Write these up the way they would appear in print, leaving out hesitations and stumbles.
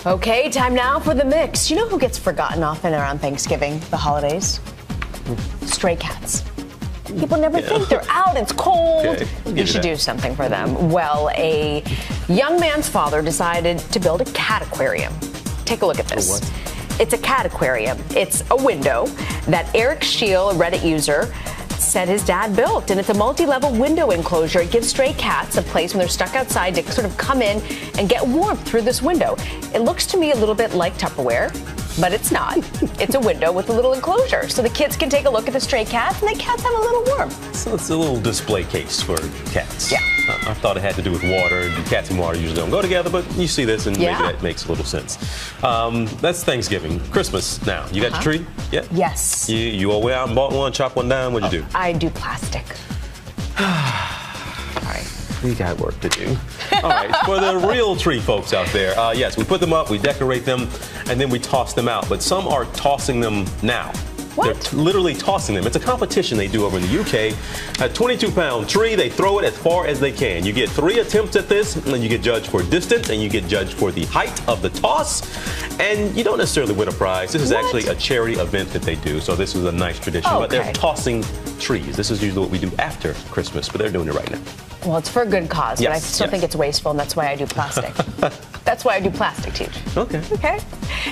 Okay, time now for the mix. You know who gets forgotten often around Thanksgiving, the holidays? Stray cats. People never think they're out, it's cold. Okay, you should do something for them. Well, a young man's father decided to build a cat aquarium. Take a look at this. It's a cat aquarium. It's a window that Eric Scheel, a Reddit user, said his dad built, and it's a multi-level window enclosure. It gives stray cats a place when they're stuck outside to sort of come in and get warmth through this window. It looks to me a little bit like Tupperware, but it's not. It's a window with a little enclosure, so the kids can take a look at the stray cats, and the cats have a little warmth. So it's a little display case for cats. Yeah. I thought it had to do with water. Cats and water usually don't go together, but you see this, and maybe that makes a little sense. That's Thanksgiving. Christmas now. You got your tree? Yeah? Yes. You all went out and bought one, chopped one down? What'd you do? I do plastic. Sorry. We got work to do. All right, for the real tree folks out there, yes, we put them up, we decorate them, and then we toss them out. But some are tossing them now. What? They're literally tossing them. It's a competition they do over in the UK. A 22-pound tree, they throw it as far as they can. You get 3 attempts at this, and you get judged for distance, and you get judged for the height of the toss. And you don't necessarily win a prize. This is actually a charity event that they do, so this is a nice tradition. But they're tossing trees. This is usually what we do after Christmas, but they're doing it right now. Well, it's for a good cause, but I still think it's wasteful, and that's why I do plastic. That's why I do plastic, Teach. Okay. Okay.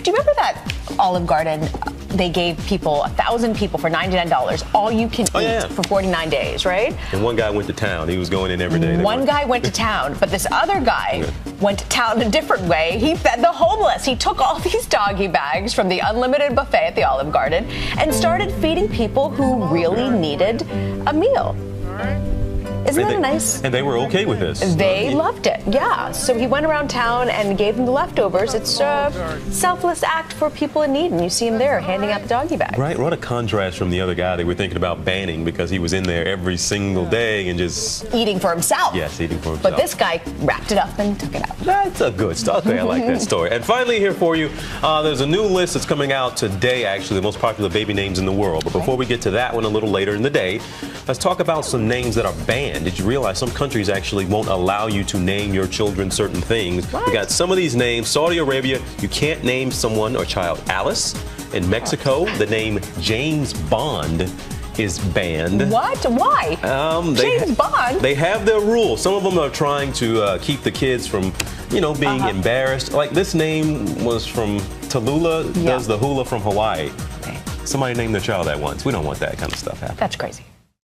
Do you remember that Olive Garden? They gave people, 1,000 people for $99, all you can eat for 49 days, right? And one guy went to town. He was going in every day. One guy went to town, but this other guy went to town a different way. He fed the homeless. He took all these doggy bags from the unlimited buffet at the Olive Garden and started feeding people who really needed a meal. Isn't that nice? And they were okay with this. They loved it, yeah. So he went around town and gave them the leftovers. It's a selfless act for people in need, and you see him there handing out the doggy bags. Right, what a contrast from the other guy they were thinking about banning because he was in there every single day and just... eating for himself. Yes, eating for himself. But this guy wrapped it up and took it out. That's a good story. I like that story. And finally here for you, there's a new list that's coming out today, actually, the most popular baby names in the world. But before we get to that one a little later in the day, let's talk about some names that are banned. Did you realize some countries actually won't allow you to name your children certain things? We got some of these names. Saudi Arabia, you can't name someone or child Alice. In Mexico, the name James Bond is banned. What? Why? James Bond? They have their rules. Some of them are trying to keep the kids from, you know, being embarrassed. Like this name was from Tallulah, does the hula from Hawaii. Somebody named their child that once. We don't want that kind of stuff happening. That's crazy.